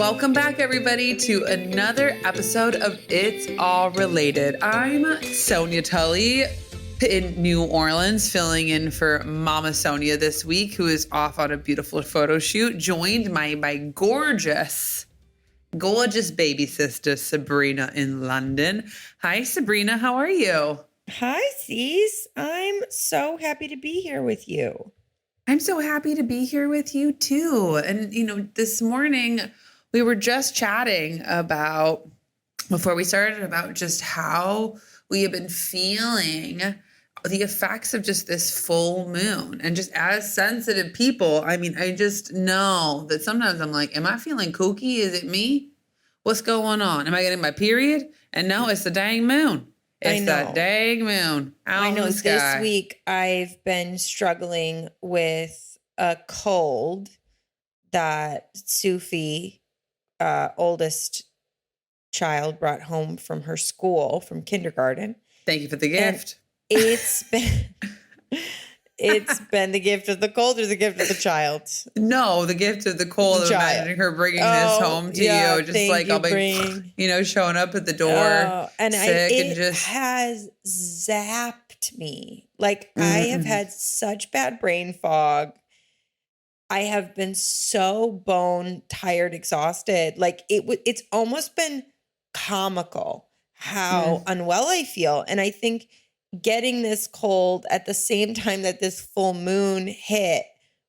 Welcome back, everybody, to another episode of It's All Related. I'm Sonia Tully in New Orleans, filling in for Mama Sonia this week, who is off on a beautiful photo shoot, joined by my gorgeous baby sister, Sabrina, in London. Hi, Sabrina. How are you? Hi, Cease. I'm so happy to be here with you. I'm so happy to be here with you, too. And, this morning we were just chatting about, before we started, about just how we have been feeling the effects of just this full moon. And just as sensitive people, I just know that sometimes I'm like, am I feeling kooky? Is it me? What's going on? Am I getting my period? And no, it's the dang moon. It's that dang moon out in the sky. This week I've been struggling with a cold that Sophie, oldest child, brought home from her school, from kindergarten. Thank you for the gift. And it's been the gift of the cold or the gift of the child? No, the gift of the cold of imagining her bringing this home to you. Just like I'll be, showing up at the door and sick it has zapped me. Like I have had such bad brain fog. I have been so bone tired, exhausted. Like it's almost been comical how unwell I feel. And I think getting this cold at the same time that this full moon hit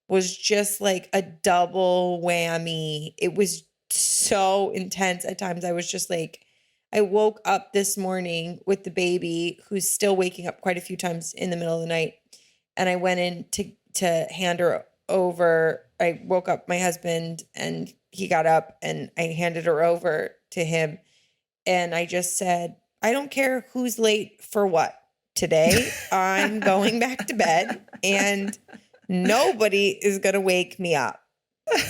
was just like a double whammy. It was so intense at times. I was just like, I woke up this morning with the baby, who's still waking up quite a few times in the middle of the night. And I went in to hand her over. I woke up my husband and he got up and I handed her over to him. And I just said, I don't care who's late for what. Today, I'm going back to bed and nobody is going to wake me up.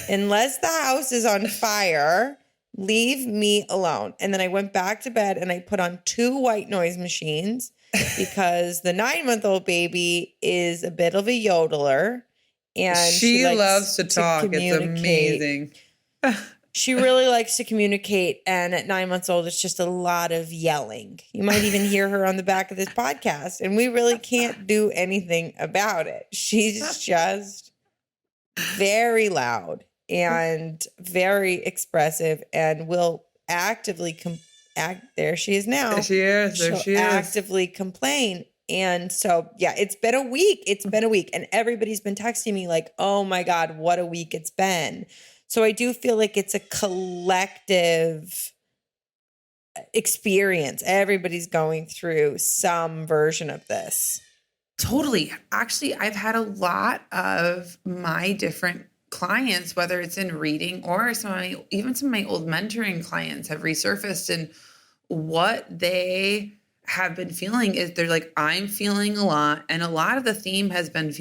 Unless the house is on fire, leave me alone. And then I went back to bed and I put on 2 white noise machines because the 9-month-old baby is a bit of a yodeler. And she loves to talk. It's amazing. She really likes to communicate. And at 9 months old, it's just a lot of yelling. You might even hear her on the back of this podcast. And we really can't do anything about it. She's just very loud and very expressive and will actively there she is now. There she is. She'll actively complain. And so, yeah, it's been a week. And everybody's been texting me like, oh my God, what a week it's been. So I do feel like it's a collective experience. Everybody's going through some version of this. Totally. Actually, I've had a lot of my different clients, whether it's in reading or even some of my old mentoring clients have resurfaced, and what they have been feeling is they're like, I'm feeling a lot. And a lot of the theme has been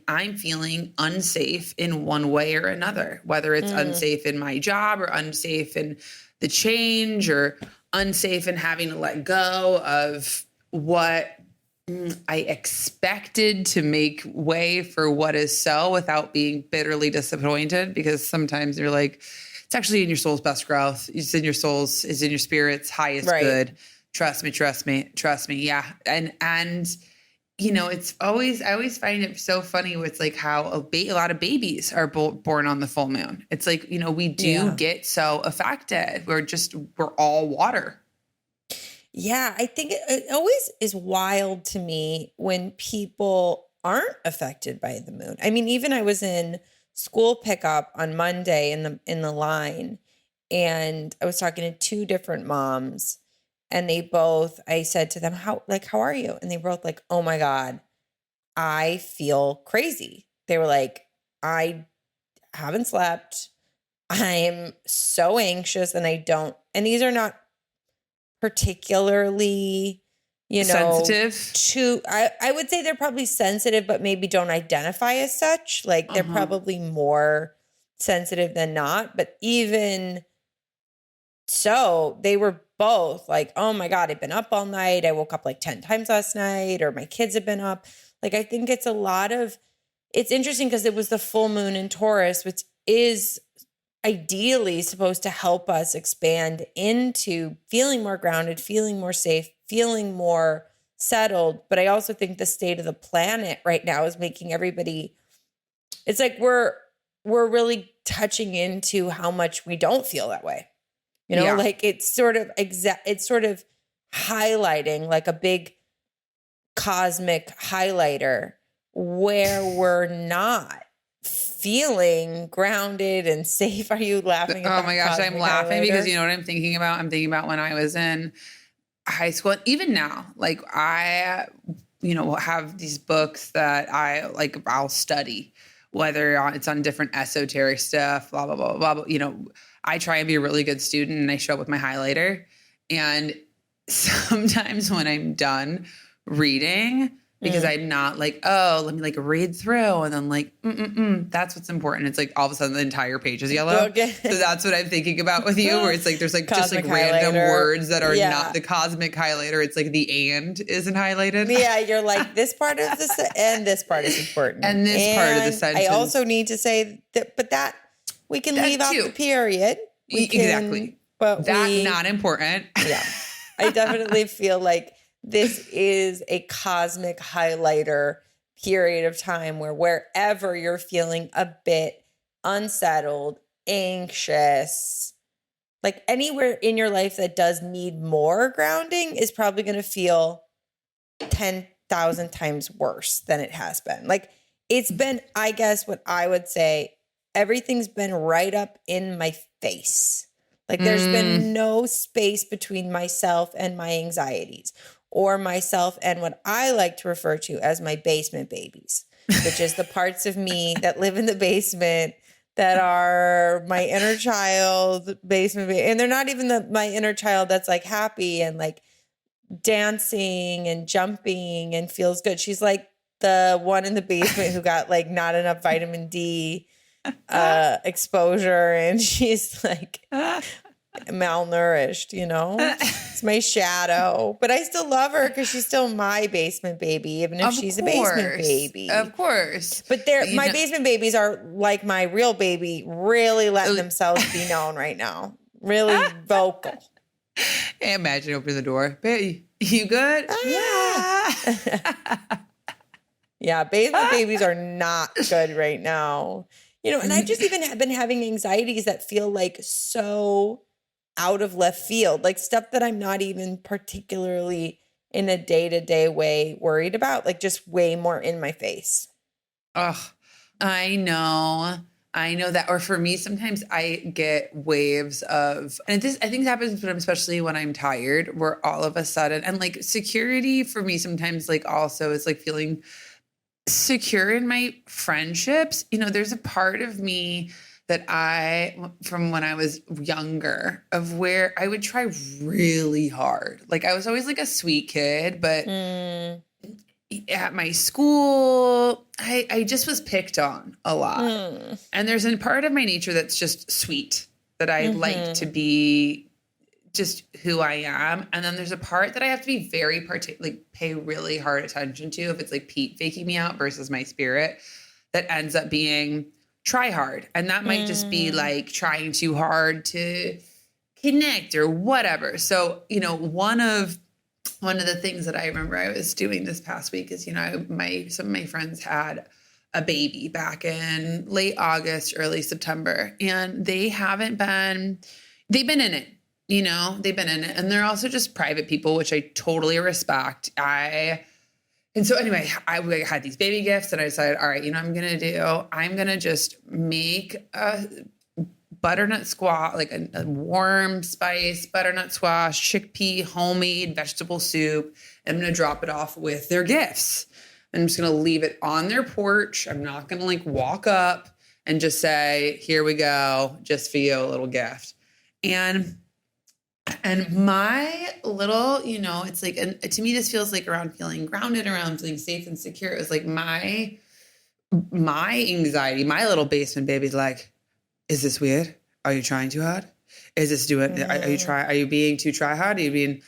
I'm feeling unsafe in one way or another, whether it's unsafe in my job or unsafe in the change or unsafe in having to let go of what I expected to make way for what is so, without being bitterly disappointed, because sometimes you're like, it's actually in your soul's best growth. It's in your spirit's highest good. Trust me. Yeah. And, it's always, I always find it so funny with like how a lot of babies are born on the full moon. It's like, we do get so affected. We're all water. Yeah. I think it always is wild to me when people aren't affected by the moon. I mean, even I was in school pickup on Monday in the line, and I was talking to 2 different moms. And I said to them, how are you? And they were both like, oh my God, I feel crazy. They were like, I haven't slept. I'm so anxious and and these are not particularly, sensitive I would say they're probably sensitive, but maybe don't identify as such. Like they're probably more sensitive than not. But even so, they were both like, oh my God, I've been up all night. I woke up like 10 times last night, or my kids have been up. Like, I think it's interesting because it was the full moon in Taurus, which is ideally supposed to help us expand into feeling more grounded, feeling more safe, feeling more settled. But I also think the state of the planet right now is making everybody, it's like we're really touching into how much we don't feel that way. You know, like it's sort of highlighting like a big cosmic highlighter where we're not feeling grounded and safe. Are you laughing at Oh my gosh, I'm laughing because you know what I'm thinking about? I'm thinking about when I was in high school, and even now, like I, have these books that I'll study, whether it's on different esoteric stuff, blah, blah, blah, blah, blah. I try and be a really good student and I show up with my highlighter. And sometimes when I'm done reading, because I'm not like, oh, let me like read through and then like, that's what's important. It's like all of a sudden the entire page is yellow. Okay. So that's what I'm thinking about with you, where it's like there's like cosmic just like random words that are not the cosmic highlighter. It's like the and isn't highlighted. Yeah, you're like, this part of this and this part is important. And this part of the sentence. I also need to say that, but that we can leave out the period. Exactly. But not important. Yeah. I definitely feel like this is a cosmic highlighter period of time where wherever you're feeling a bit unsettled, anxious, like anywhere in your life that does need more grounding is probably going to feel 10,000 times worse than it has been. Like it's been, I guess what I would say, everything's been right up in my face. Like there's been no space between myself and my anxieties, or myself and what I like to refer to as my basement babies, which is the parts of me that live in the basement that are my inner child basement baby. And they're not even my inner child that's like happy and like dancing and jumping and feels good. She's like the one in the basement who got like not enough vitamin D exposure, and she's like malnourished, it's my shadow, but I still love her because she's still my basement baby, even if she's a basement baby. Of course. But my basement babies are like my real baby, really letting themselves be known right now. Really vocal. Hey, imagine opening the door. Baby, you good? Yeah. Yeah, basement babies are not good right now. And I just even have been having anxieties that feel like so out of left field, like stuff that I'm not even particularly in a day-to-day way worried about, like just way more in my face. Oh, I know that. Or for me, sometimes I get waves of, and I think it happens, but especially when I'm tired, where all of a sudden, and like security for me sometimes like also is like feeling secure in my friendships. There's a part of me that from when I was younger, of where I would try really hard. Like I was always like a sweet kid, but at my school, I just was picked on a lot. And there's a part of my nature that's just sweet, that I like to be just who I am. And then there's a part that I have to be very pay really hard attention to, if it's like Pete faking me out versus my spirit, that ends up being try hard. And that might just be like trying too hard to connect or whatever. So, one of the things that I remember I was doing this past week is, some of my friends had a baby back in late August, early September, and they've been in it. They've been in it, and they're also just private people, which I totally respect. And so anyway, I had these baby gifts, and I decided, all right, I'm going to just make a butternut squash, like a warm spice butternut squash, chickpea, homemade vegetable soup. And I'm going to drop it off with their gifts. I'm just going to leave it on their porch. I'm not going to like walk up and just say, here we go, just for you, a little gift. And my little, it's like, and to me, this feels like around feeling grounded, around feeling safe and secure. It was like my anxiety, my little basement baby's like, is this weird? Are you trying too hard? Is this doing, are you being too try hard? Are you being,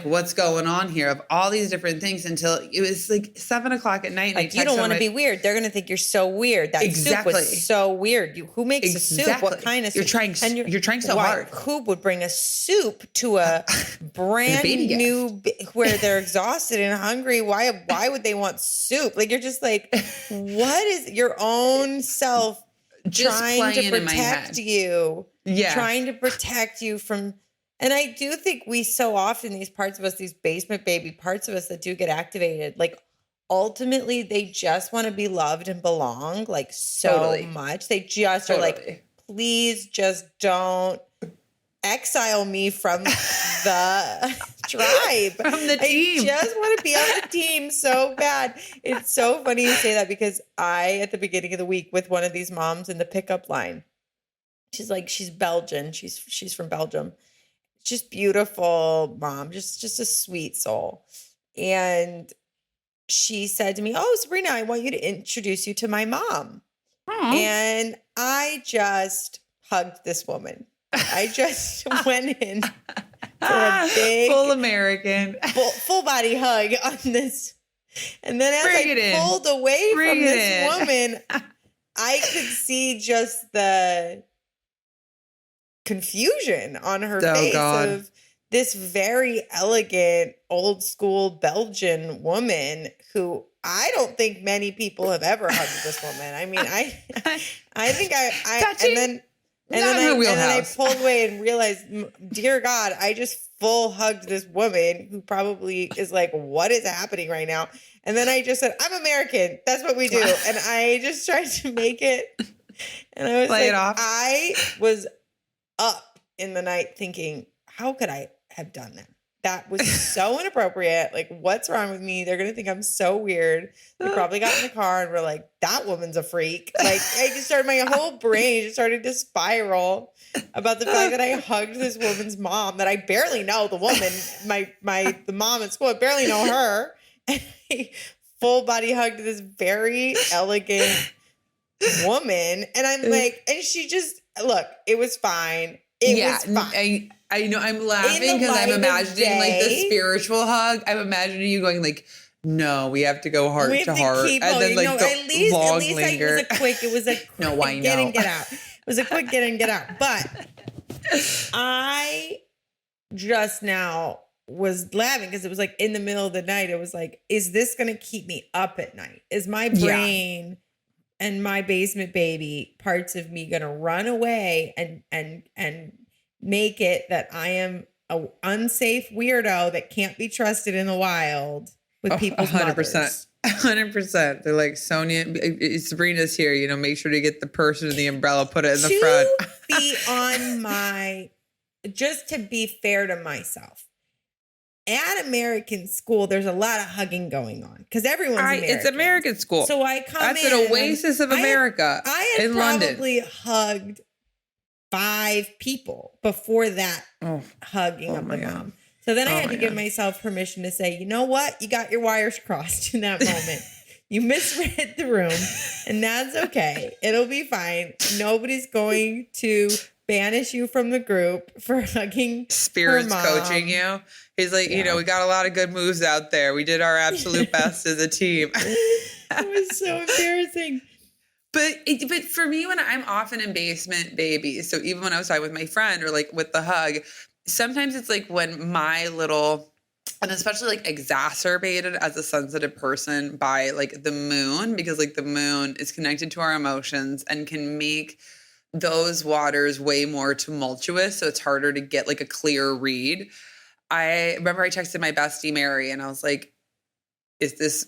what's going on here? Of all these different things until it was like 7 o'clock at night. Like, you don't want to be weird. They're going to think you're so weird. That soup was so weird. Who makes a soup? What kind of soup? You're trying so hard. Who would bring a soup to a brand new, where they're exhausted and hungry? Why would they want soup? Like, you're just like, what is your own self just trying to protect you? Yeah. Trying to protect you from, and I do think we so often, these parts of us, these basement baby parts of us that do get activated, like ultimately they just want to be loved and belong like so much. They just are like, please just don't exile me from the tribe. From the team. I just want to be on the team so bad. It's so funny you say that because at the beginning of the week with one of these moms in the pickup line, she's like, she's Belgian. She's from Belgium. Just beautiful mom, just a sweet soul. And she said to me, "Oh, Sabrina, I want you to introduce you to my mom." Aww. And I just hugged this woman. I just went in for a big full American, full body hug on this. And then as I pulled away from this woman, I could see just the confusion on her face of this very elegant, old school Belgian woman who I don't think many people have ever hugged this woman. I mean, I think and then I pulled away and realized, dear God, I just full hugged this woman who probably is like, what is happening right now? And then I just said, I'm American. That's what we do. And I just tried to make it. And I was I was up in the night thinking, how could I have done that? That was so inappropriate. Like, what's wrong with me? They're going to think I'm so weird. They probably got in the car and were like, that woman's a freak. Like, I just started, my whole brain just started to spiral about the fact that I hugged this woman's mom that I barely know, the woman, the mom at school, I barely know her. And I full body hugged this very elegant woman. And I'm like, and she just, look, it was fine. It was fine. I know I'm laughing because I'm imagining like the spiritual hug. I'm imagining you going like, no, we have to go heart to heart. And then like at least it was a quick get and get out. It was a quick get and get out. But I just now was laughing because it was like in the middle of the night. It was like, is this going to keep me up at night? Is my brain and my basement baby parts of me going to run away and make it that I am an unsafe weirdo that can't be trusted in the wild with people's 100%. 100%. They're like, Sonia, Sabrina's here, make sure to get the purse and the umbrella, put it in the front. Just to be fair to myself, at American school, there's a lot of hugging going on because everyone's American. It's American school. So I come That's an oasis of America. I had probably hugged 5 people before that hugging of the mom. So then I had to give myself permission to say, you know what? You got your wires crossed in that moment. You misread the room, and that's okay. It'll be fine. Nobody's going to banish you from the group for hugging Spirit's coaching you. He's like, we got a lot of good moves out there. We did our absolute best as a team. It was so embarrassing. But for me, when I'm often in basement babies, so even when I was talking with my friend or like with the hug, sometimes it's like when my little, and especially like exacerbated as a sensitive person by like the moon, because like the moon is connected to our emotions and can make those waters way more tumultuous. So it's harder to get like a clear read. I remember I texted my bestie, Mary, and I was like, is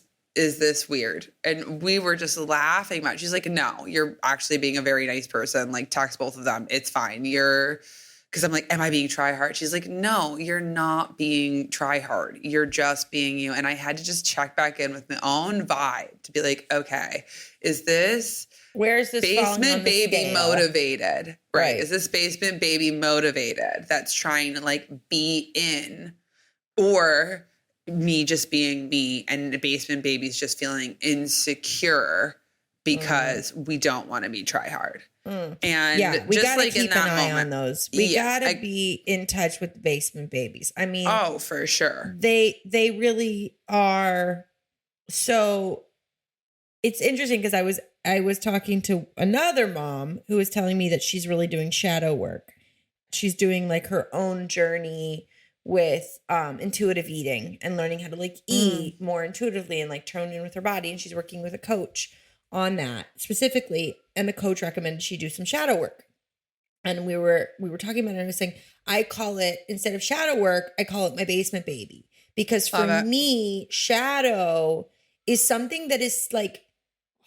this weird? And we were just laughing about it. She's like, no, you're actually being a very nice person. Like, text both of them. It's fine. Because I'm like, am I being try hard? She's like, no, you're not being try hard. You're just being you. And I had to just check back in with my own vibe to be like, okay, where's this basement baby motivated? Right. Is this basement baby motivated that's trying to like be in, or me just being me and the basement baby's just feeling insecure because we don't want to be try hard? And we just gotta like in keep an that eye moment, on those. We gotta be in touch with the basement babies. I mean, oh, for sure. they really are. So it's interesting because I was talking to another mom who was telling me that she's really doing shadow work. She's doing like her own journey with intuitive eating and learning how to like eat more intuitively and like tone in with her body. And she's working with a coach on that specifically. And the coach recommended she do some shadow work. And we were talking about it, and I was saying, I call it, instead of shadow work, I call it my basement baby. Because for me, shadow is something that is like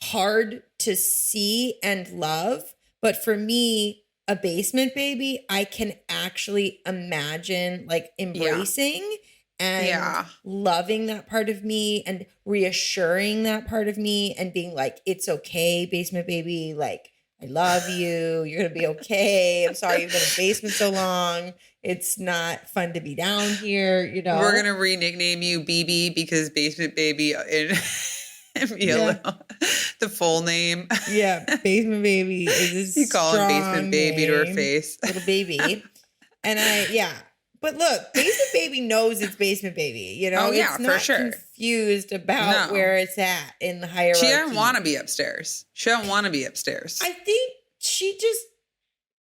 hard to see and love. But for me, a basement baby, I can actually imagine like embracing and loving that part of me and reassuring that part of me and being like, it's okay, basement baby. Like, I love you. You're going to be okay. I'm sorry you've been in the basement so long. It's not fun to be down here, you know. We're going to re-nickname you BB because basement baby the full name. Yeah, basement baby is a you call him basement baby to her face. Little baby. And but look, basement baby knows it's basement baby, you know? Oh, yeah, it's not for sure. confused about where it's at in the hierarchy. She doesn't want to be upstairs. I think she just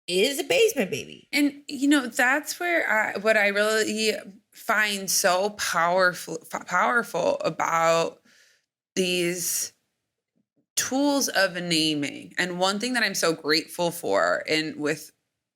is a basement baby. And, you know, that's where what I really find so powerful about these tools of naming. And one thing that I'm so grateful for and with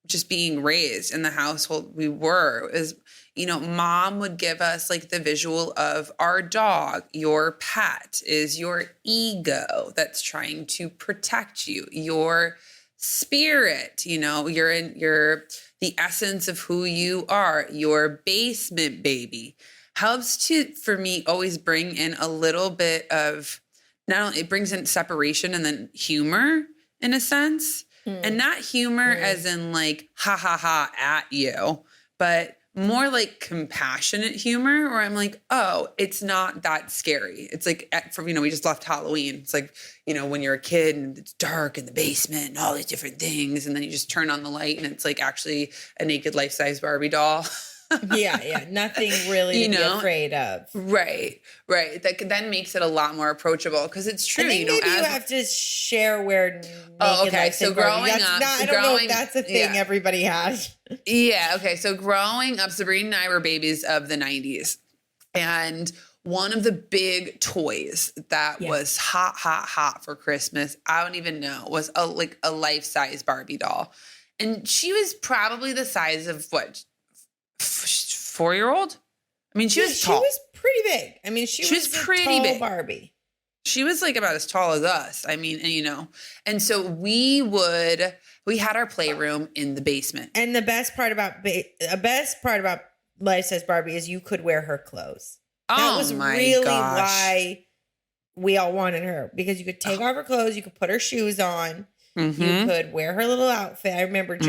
just being raised in the household we were is, you know, mom would give us like the visual of our dog. Your pet is your ego that's trying to protect you. Your spirit, you know, you're the essence of who you are. Your basement baby helps to, for me, always bring in a little bit of, not only it brings in separation and then humor in a sense. And not humor as in like, ha ha ha at you, but more like compassionate humor where I'm like, oh, it's not that scary. It's like, we just left Halloween. It's like, you know, when you're a kid and it's dark in the basement and all these different things. And then you just turn on the light and it's like actually a naked life-size Barbie doll. Yeah. Nothing really to be afraid of. Right. That then makes it a lot more approachable because it's true. I think maybe you have to share where naked life so growing up, I don't know if that's a thing everybody has. Yeah. Okay. So growing up, Sabrina and I were babies of the 90s. And one of the big toys that was hot for Christmas, I don't even know, was a life-size Barbie doll. And she was probably the size of what? 4-year-old? I mean, she was tall. She was pretty big. I mean, she was pretty tall big Barbie. She was like about as tall as us. I mean, and, you know, and so we had our playroom in the basement. And the best part about life size Barbie is you could wear her clothes. That was really why we all wanted her, because you could take off her clothes, you could put her shoes on, you could wear her little outfit. I remember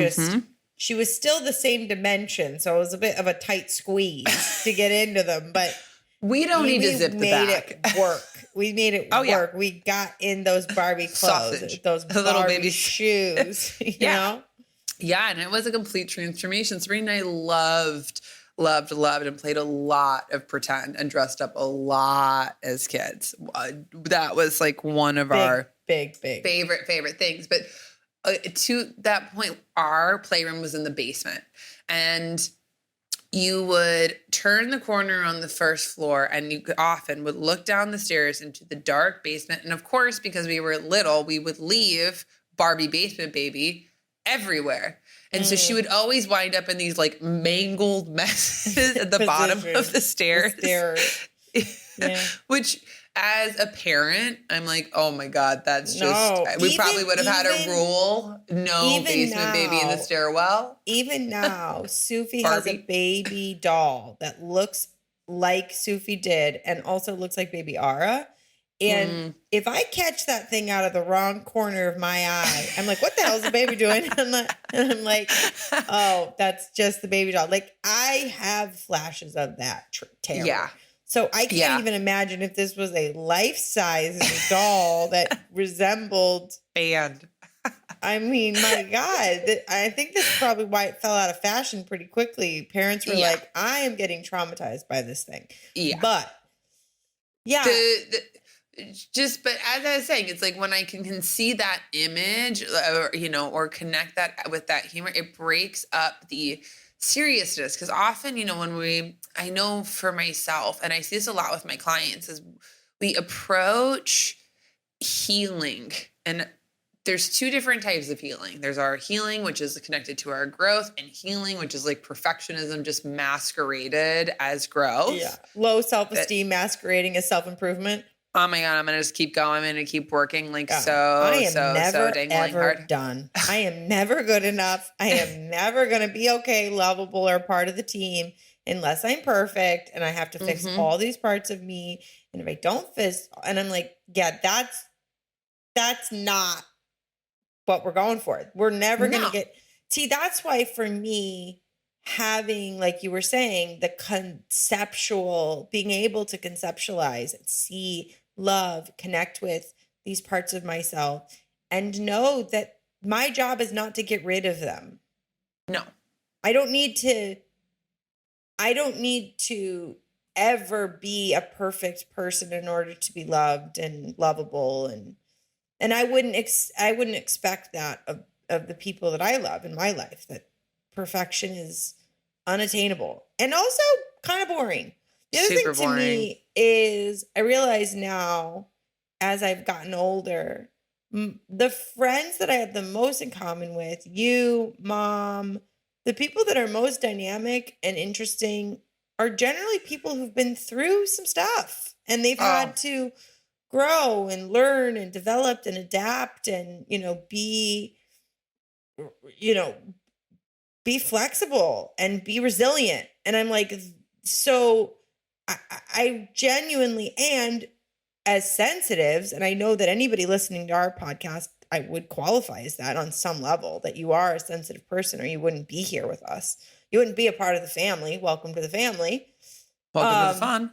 she was still the same dimension, so it was a bit of a tight squeeze to get into them, but we don't need to zip the back. It work. We made it work. Yeah. We got in those Barbie clothes, those little baby shoes, you know? Yeah, and it was a complete transformation. Sabrina and I loved and played a lot of pretend and dressed up a lot as kids. That was like one of our big favorite things. But to that point, our playroom was in the basement, and you would turn the corner on the first floor and you often would look down the stairs into the dark basement. And of course, because we were little, we would leave Barbie basement baby everywhere. And so she would always wind up in these like mangled messes at the bottom of the stairs. Which as a parent, I'm like, oh my God, that's just, we probably would have had a rule. No basement baby in the stairwell. Even now, Sophie has a baby doll that looks like Sophie did and also looks like baby Ara. And if I catch that thing out of the wrong corner of my eye, I'm like, what the hell is the baby doing? And I'm like, oh, that's just the baby doll. Like, I have flashes of that terror. Yeah. So I can't even imagine if this was a life-size doll that resembled I mean, my God, I think that's probably why it fell out of fashion pretty quickly. Parents were Yeah. like, I am getting traumatized by this thing. Yeah. But yeah. But as I was saying, it's like when I can see that image or connect that with that humor, it breaks up the seriousness. Because often, I know for myself, and I see this a lot with my clients, is we approach healing, and there's two different types of healing. There's our healing, which is connected to our growth, and healing, which is like perfectionism just masqueraded as growth. Yeah. Low self-esteem masquerading as self-improvement. Oh my God, I'm going to just keep going. I'm going to keep working I am never, dangling ever hard. done. I am never good enough. I am never going to be okay, lovable, or part of the team unless I'm perfect and I have to fix all these parts of me. And if I don't fix, and I'm like, yeah, that's not what we're going for. We're never going to get, see, that's why for me, having, like you were saying, the conceptual, being able to conceptualize, see, love, connect with these parts of myself, and know that my job is not to get rid of them. No. I don't need to ever be a perfect person in order to be loved and lovable, and I wouldn't expect that of the people that I love in my life, that perfection is unattainable and also kind of boring. The other Super thing to me is I realize now, as I've gotten older, the friends that I have the most in common with, you, Mom, the people that are most dynamic and interesting are generally people who've been through some stuff and they've had to grow and learn and develop and adapt and, be flexible and be resilient. And I'm like, so I genuinely, and as sensitives, and I know that anybody listening to our podcast, I would qualify as that on some level, that you are a sensitive person or you wouldn't be here with us. You wouldn't be a part of the family. Welcome to the family. Welcome to the fun.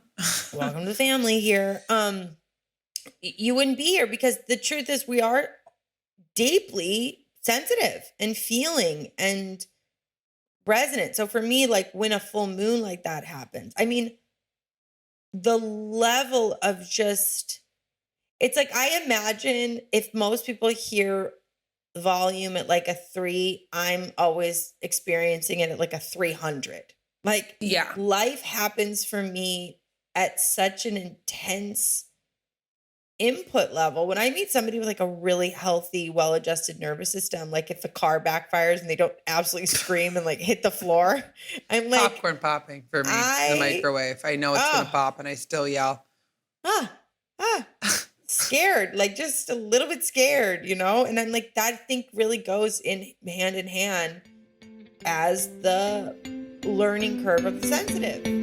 Welcome to the family here. You wouldn't be here because the truth is we are deeply sensitive and feeling and resonant. So for me, like when a full moon like that happens, I mean, the level of just, it's like, I imagine if most people hear volume at like a 3, I'm always experiencing it at like a 300. Like, yeah, life happens for me at such an intense input level. When I meet somebody with like a really healthy, well-adjusted nervous system, like if the car backfires and they don't absolutely scream and like hit the floor, I'm like popcorn popping for me in the microwave. I know it's going to pop and I still yell. Scared, like just a little bit scared, And I'm like, that I think really goes in hand as the learning curve of the sensitive.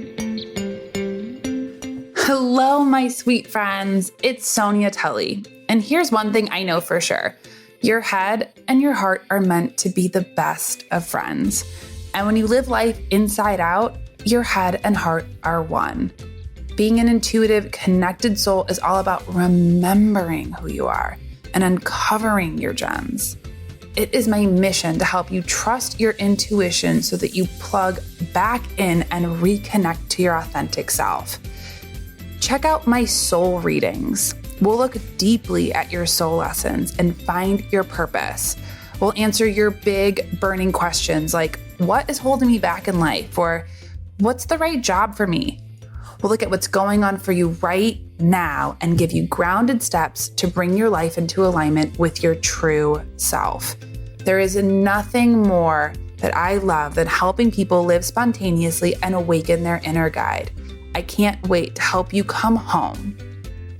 Hello, my sweet friends. It's Sonia Tully. And here's one thing I know for sure. Your head and your heart are meant to be the best of friends. And when you live life inside out, your head and heart are one. Being an intuitive, connected soul is all about remembering who you are and uncovering your gems. It is my mission to help you trust your intuition so that you plug back in and reconnect to your authentic self. Check out my soul readings. We'll look deeply at your soul lessons and find your purpose. We'll answer your big burning questions like, what is holding me back in life? Or what's the right job for me? We'll look at what's going on for you right now and give you grounded steps to bring your life into alignment with your true self. There is nothing more that I love than helping people live spontaneously and awaken their inner guide. I can't wait to help you come home.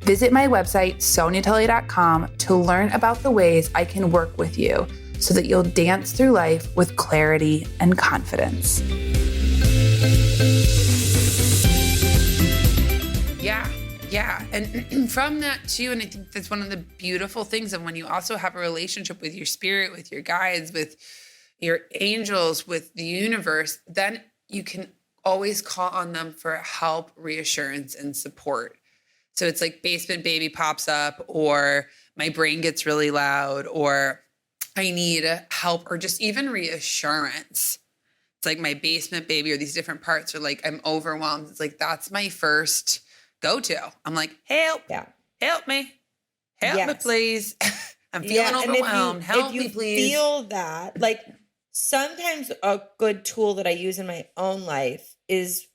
Visit my website, soniatully.com, to learn about the ways I can work with you so that you'll dance through life with clarity and confidence. Yeah. And from that too, and I think that's one of the beautiful things of when you also have a relationship with your spirit, with your guides, with your angels, with the universe, then you can always call on them for help, reassurance, and support. So it's like basement baby pops up, or my brain gets really loud, or I need help or just even reassurance. It's like my basement baby or these different parts are like, I'm overwhelmed. It's like, that's my first go-to. I'm like, help, help me, please. I'm feeling overwhelmed. Help me, please. Feel that, like sometimes a good tool that I use in my own life is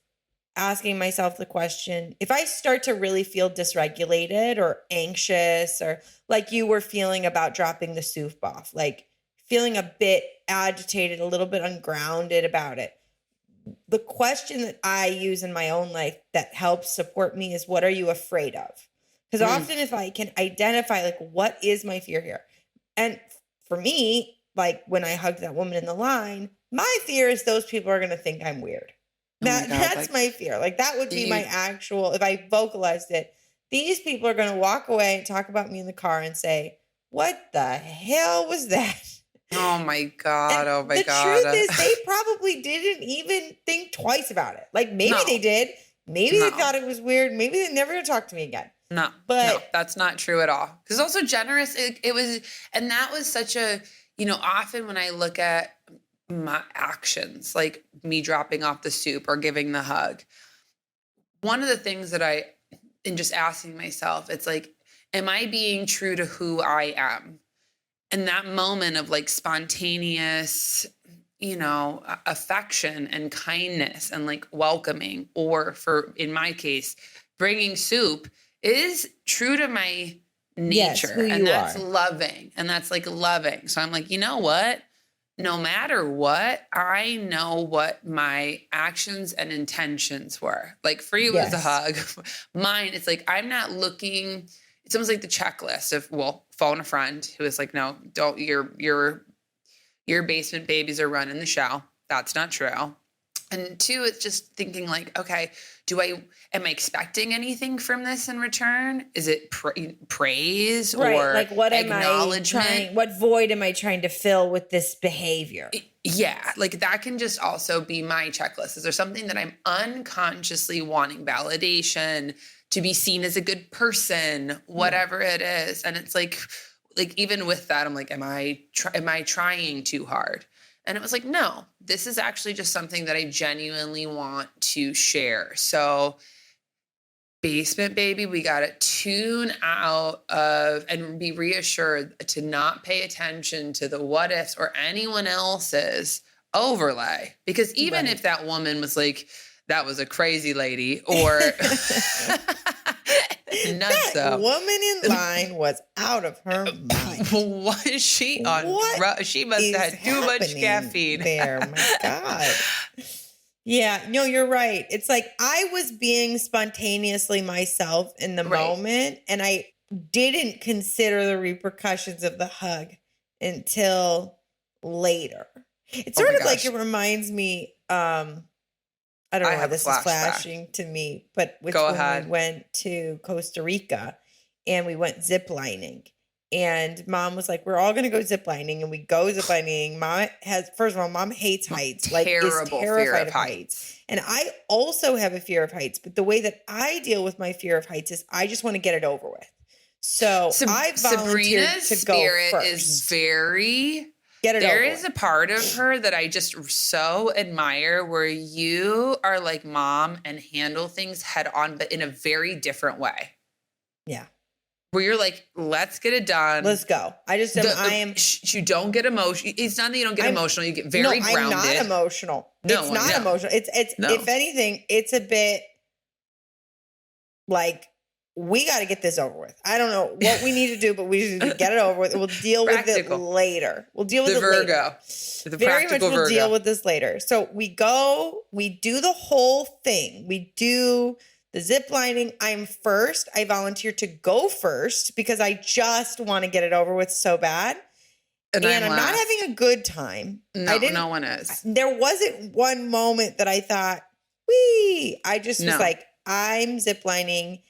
asking myself the question, if I start to really feel dysregulated or anxious, or like you were feeling about dropping the soup off, like feeling a bit agitated, a little bit ungrounded about it. The question that I use in my own life that helps support me is, what are you afraid of? Because often if I can identify, like, what is my fear here? And for me, like when I hugged that woman in the line, my fear is those people are going to think I'm weird. That's my fear. Like that would be my actual, if I vocalized it, these people are going to walk away and talk about me in the car and say, what the hell was that? Oh my God. Oh my God. The truth is they probably didn't even think twice about it. Like maybe they did. Maybe they thought it was weird. Maybe they're never going to talk to me again. No, that's not true at all. Because also generous, it was, and that was such a, often when I look at my actions, like me dropping off the soup or giving the hug, one of the things that in just asking myself, it's like, am I being true to who I am? And that moment of like spontaneous, affection and kindness and like welcoming, or in my case, bringing soup, is true to my nature. Yes, and that's loving. And that's like loving. So I'm like, you know what? No matter what, I know what my actions and intentions were. Like for you, it was a hug. Mine, it's like, I'm not looking, it's almost like the checklist of, phone a friend who is like, no, don't, your basement babies are running the show. That's not true. And two, it's just thinking like, okay, am I expecting anything from this in return? Is it praise or like what acknowledgement? What void am I trying to fill with this behavior? Yeah, like that can just also be my checklist. Is there something that I'm unconsciously wanting validation, to be seen as a good person, whatever it is? And it's like even with that, I'm like, am I trying too hard? And it was like, no, this is actually just something that I genuinely want to share. So basement baby, we got to tune out of and be reassured to not pay attention to the what ifs or anyone else's overlay. Because even if that woman was like, that was a crazy lady, or that woman in line was out of her mind. Was she on? She must have had too much caffeine. There, my God. Yeah, no, you're right. It's like I was being spontaneously myself in the moment, and I didn't consider the repercussions of the hug until later. It's sort of like, it reminds me, I don't know why this is flashing to me, but when we went to Costa Rica and we went ziplining, and Mom was like, we're all going to go ziplining, and we go ziplining. Mom hates heights, like is terrified of heights. And I also have a fear of heights, but the way that I deal with my fear of heights is I just want to get it over with. So I volunteered Sabrina's to go spirit first. Is very... There is a part of her that I just so admire, where you are like Mom and handle things head on, but in a very different way. Yeah. Where you're like, let's get it done. Let's go. You don't get emotional. It's not that you don't get emotional. You get very grounded. I'm not emotional. It's not emotional. It's if anything, it's a bit like, we got to get this over with. I don't know what we need to do, but we need to get it over with. We'll deal with it later. We'll deal with it later. The Very much Virgo. We'll deal with this later. So we do the whole thing. We do the zip lining. I'm first. I volunteer to go first because I just want to get it over with so bad. And I'm not having a good time. No one is. There wasn't one moment that I thought, wee. I just was like, I'm zip lining.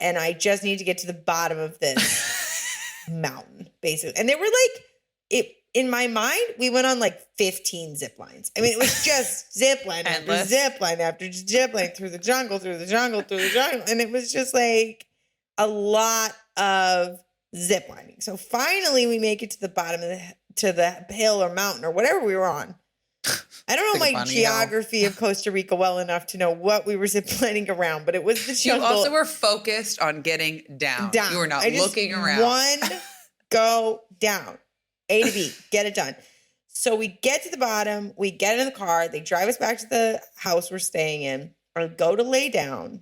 And I just need to get to the bottom of this mountain, basically. And they were like, in my mind, we went on like 15 zip lines. I mean, it was just zip line after zip line after zip line through the jungle, through the jungle, through the jungle. And it was just like a lot of zip lining. So finally we make it to the bottom of to the hill or mountain or whatever we were on. I don't know Like a my bunny geography of Costa Rica well enough to know what we were ziplining around, but it was the You jungle. also were focused on getting down. You were not looking around. One go down. A to B. Get it done. So we get to the bottom. We get in the car. They drive us back to the house we're staying in. I go to lay down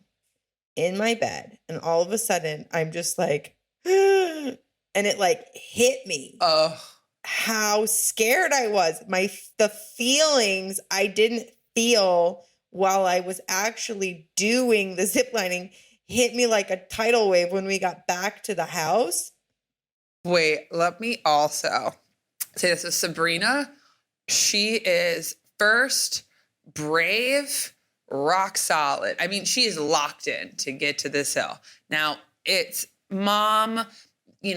in my bed. And all of a sudden, I'm just like, and it like hit me. How scared I was. The feelings I didn't feel while I was actually doing the ziplining hit me like a tidal wave when we got back to the house. Wait, let me also say this. So Sabrina, she is first brave, rock solid. I mean, she is locked in to get to this hill. Now, it's mom,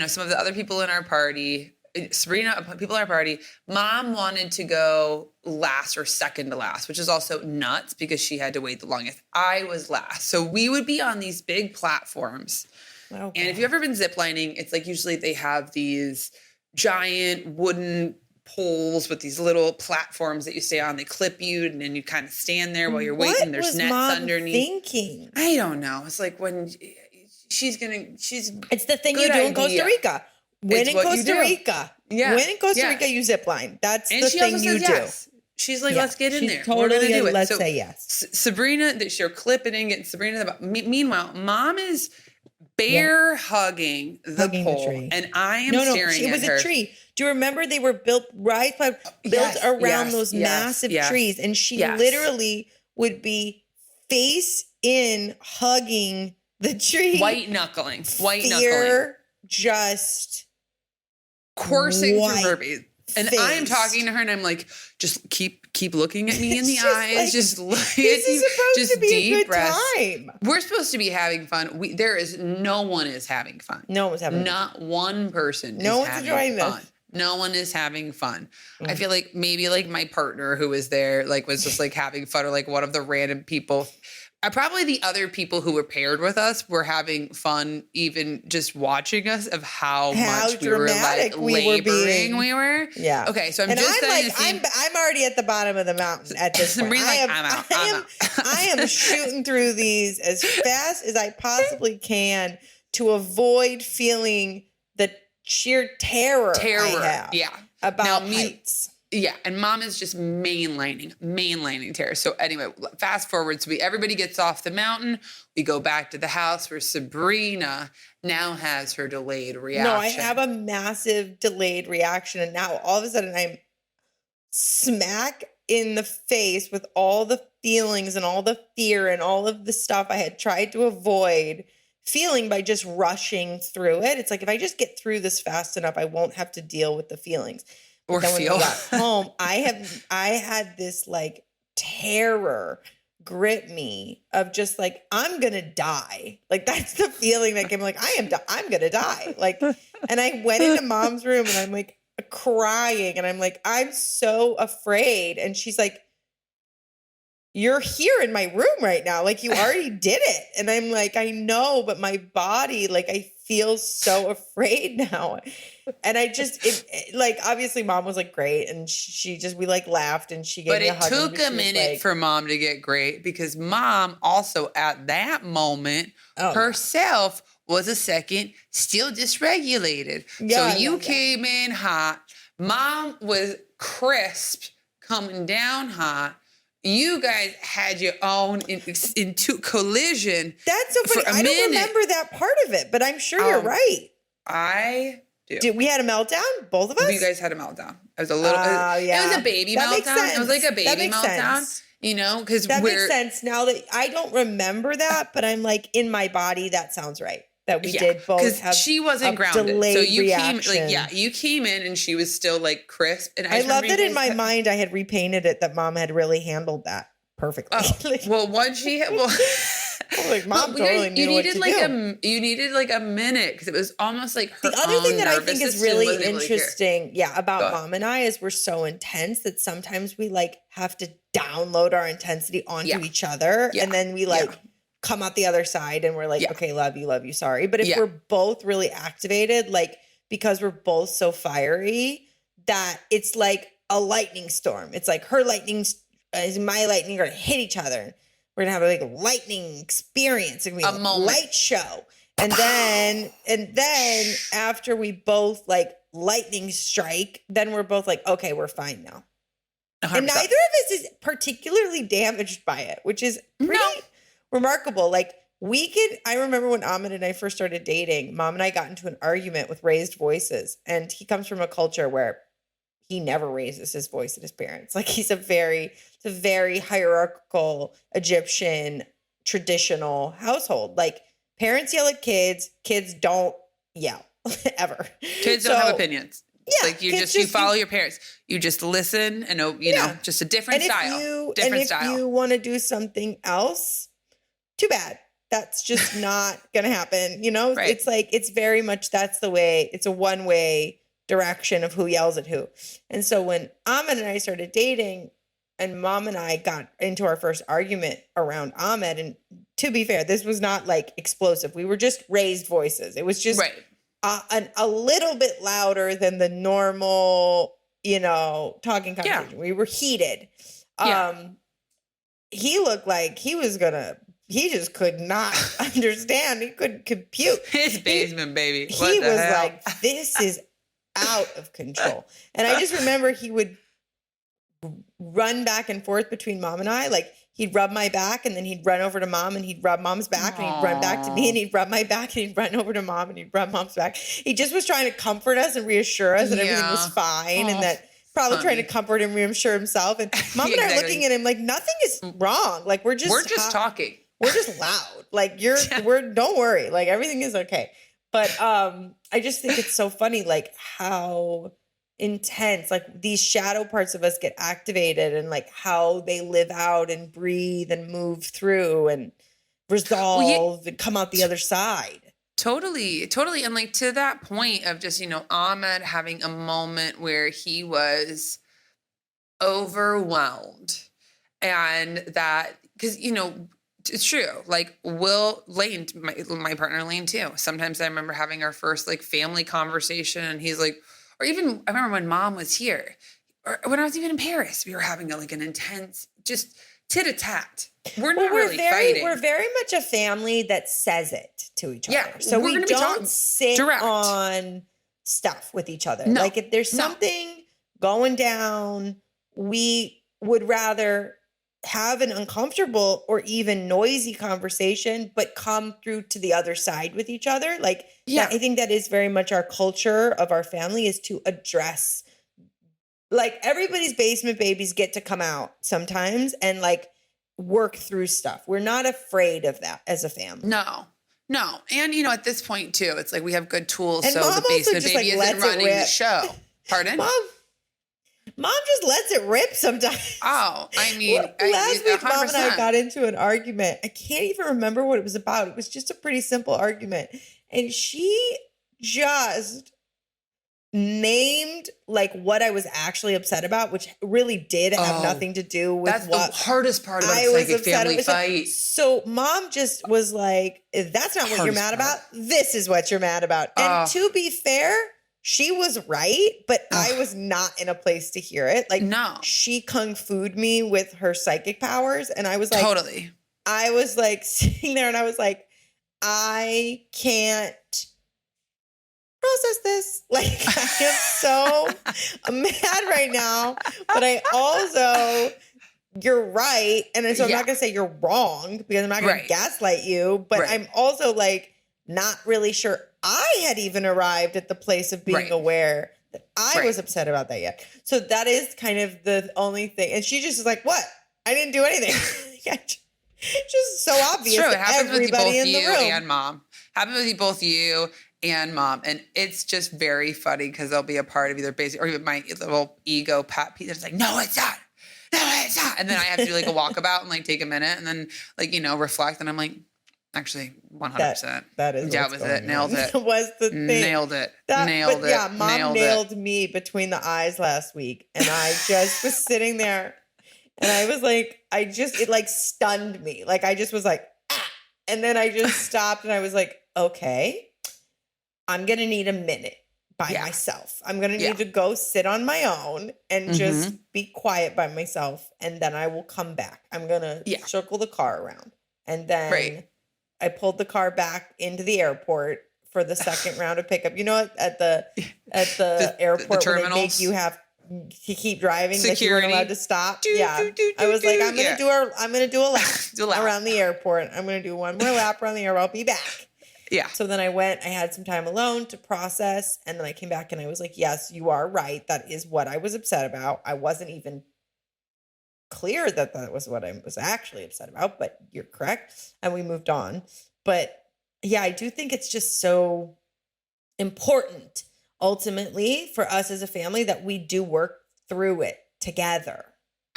some of the other people in our party, Sabrina, people in our party, mom wanted to go last or second to last, which is also nuts because she had to wait the longest. I was last. So we would be on these big platforms. Okay. And if you've ever been ziplining, it's like usually they have these giant wooden poles with these little platforms that you stay on. They clip you and then you kind of stand there while you're waiting. There's nets underneath. Thinking? I don't know. It's like when it's the thing you do in Costa Rica. When in Costa Rica, you zip line. That's the thing you do. She's like, let's get in there. Totally, we're going to do it. Let's say yes. Sabrina, she'll clip it in, getting Sabrina. Meanwhile, mom is bear hugging the pole. The tree. And I am staring at her. It was a tree. Do you remember they were built around those massive trees? And she literally would be face in hugging the tree. White knuckling. Just coursing through her face. And I am talking to her and I'm like, just keep looking at me in the eyes. Like, just look at you. This is supposed to be deep a good breaths. time. We're supposed to be having fun. No one is having fun. No one's having fun. Not one person is having fun. No one is having fun. I feel like maybe like my partner who was there, like was just like having fun, or like one of the random people. Probably the other people who were paired with us were having fun, even just watching us, of how much we were like laboring. We were. Yeah. Okay. So I'm already at the bottom of the mountain at this point. I'm out. I am shooting through these as fast as I possibly can to avoid feeling the sheer terror I have about heights. Yeah, and mom is just mainlining terror. So anyway, fast forward. So everybody gets off the mountain. We go back to the house where Sabrina now has her delayed reaction. No, I have a massive delayed reaction. And now all of a sudden I'm smack in the face with all the feelings and all the fear and all of the stuff I had tried to avoid feeling by just rushing through it. It's like, if I just get through this fast enough, I won't have to deal with the feelings. Or then when feel. we got home, I had this like terror grip me of just like, I'm gonna die. Like that's the feeling that came. Like I'm gonna die. Like, and I went into mom's room and I'm like crying and I'm like, I'm so afraid. And she's like, you're here in my room right now. Like you already did it. And I'm like, I know, but my body, like I feel so afraid now. And I just, like, obviously mom was like great. And we like laughed and she gave me a hug. But it took a minute for mom to get great because mom also at that moment herself was a second still dysregulated. So you came in hot. Mom was crisp coming down hot. You guys had your own into collision. That's so funny. I don't remember that part of it, but I'm sure you're right. I do. Did we had a meltdown? Both of us? You guys had a meltdown. It was a little. It was a baby meltdown. It was like a baby meltdown. Sense. Because that makes sense now that I don't remember that, but I'm like in my body. That sounds right. That we did both have. She wasn't grounded, so you you came in and she was still like crisp. And I love that in my mind I had repainted it that mom had really handled that perfectly. Like mom totally knew what to do. You needed like a minute because it was almost like her. The other thing that I think is really interesting, about mom and I is we're so intense that sometimes we like have to download our intensity onto each other, and then we come out the other side and we're like, okay, love you, sorry. But if we're both really activated, like because we're both so fiery, that it's like a lightning storm. It's like her lightning is my lightning are going to hit each other. We're going to have like a lightning experience. It's going to be a light show. And then after we both like lightning strike, then we're both like, okay, we're fine now. 100%. And neither of us is particularly damaged by it, which is pretty remarkable. Like I remember when Ahmed and I first started dating, Mom and I got into an argument with raised voices. And he comes from a culture where he never raises his voice at his parents. Like it's a very hierarchical Egyptian traditional household. Like parents yell at kids don't yell ever. Kids don't have opinions. Yeah, like you follow your parents. You just listen and you know, just a different style. If you want to do something else, too bad. That's just not going to happen. You know, It's like, it's very much, that's the way, it's a one-way direction of who yells at who. And so when Ahmed and I started dating and Mom and I got into our first argument around Ahmed, and to be fair, this was not like explosive. We were just raised voices. It was just a little bit louder than the normal, you know, talking conversation. We were heated. He looked like he just could not understand. He couldn't compute. His basement, baby. He was like, this is out of control. And I just remember he would run back and forth between Mom and I. Like he'd rub my back and then he'd run over to Mom and he'd rub Mom's back and he'd run back to me and he'd rub my back and he'd run over to Mom and he'd rub Mom's back. He just was trying to comfort us and reassure us that everything was fine and that probably trying to comfort and reassure himself. And Mom and I are looking at him like nothing is wrong. Like we're just talking. We're just loud. Like don't worry. Like everything is okay. But I just think it's so funny, like how intense, like these shadow parts of us get activated and like how they live out and breathe and move through and resolve and come out the other side. Totally. And like to that point of just, you know, Ahmed having a moment where he was overwhelmed and that, because, you know, it's true. Like Lane, my partner Lane too. Sometimes I remember having our first like family conversation and he's like, or even I remember when Mom was here or when I was even in Paris, we were having an intense, just tit-a-tat. We're not really fighting. We're very much a family that says it to each other. So we don't sit on stuff with each other. No, like if there's something going down, we would rather have an uncomfortable or even noisy conversation, but come through to the other side with each other. Like, I think that is very much our culture of our family is to address, like everybody's basement babies get to come out sometimes and like work through stuff. We're not afraid of that as a family. No. And you know, at this point too, it's like we have good tools. And so the basement baby isn't running the show. Pardon? Mom just lets it rip sometimes. Oh, I mean, last week, 100%. Mom and I got into an argument. I can't even remember what it was about. It was just a pretty simple argument. And she just named like what I was actually upset about, which really did have nothing to do with that's the hardest part about a psychic family fight. So Mom just was like, if that's not what you're mad about, this is what you're mad about. And to be fair, she was right, but I was not in a place to hear it. Like, she kung fu'd me with her psychic powers. And I was like, I was like sitting there and I was like, I can't process this. Like, I am so mad right now, but I also, you're right. And so I'm not going to say you're wrong because I'm not going to gaslight you, but I'm also like, not really sure I had even arrived at the place of being aware that I was upset about that yet. So that is kind of the only thing. And she just is like, what? I didn't do anything. Just so obvious to everybody in the room. And Mom. Happens with both you and Mom. And it's just very funny because there'll be a part of either basic or even my little ego pat piece that's like, no, it's not. No, it's not. And then I have to do like a walkabout and like take a minute and then like, you know, reflect. And I'm like, actually, 100%. That is that was it. Nailed it. Was the thing. Nailed it. Nailed it. Yeah, Mom nailed me between the eyes last week. And I just was sitting there and I was like, it like stunned me. Like I just was like, ah. And then I just stopped and I was like, okay, I'm going to need a minute by myself. I'm going to need to go sit on my own and just be quiet by myself. And then I will come back. I'm going to circle the car around. And then I pulled the car back into the airport for the second round of pickup. You know, at the airport where they make you have to keep driving, security. That you weren't allowed to stop. I was like, I'm going to do a lap around the airport. I'm going to do one more lap around the airport. I'll be back. Yeah. So then I went, I had some time alone to process. And then I came back and I was like, yes, you are right. That is what I was upset about. I wasn't even clear that that was what I was actually upset about, but you're correct. And we moved on. But yeah, I do think it's just so important ultimately for us as a family that we do work through it together.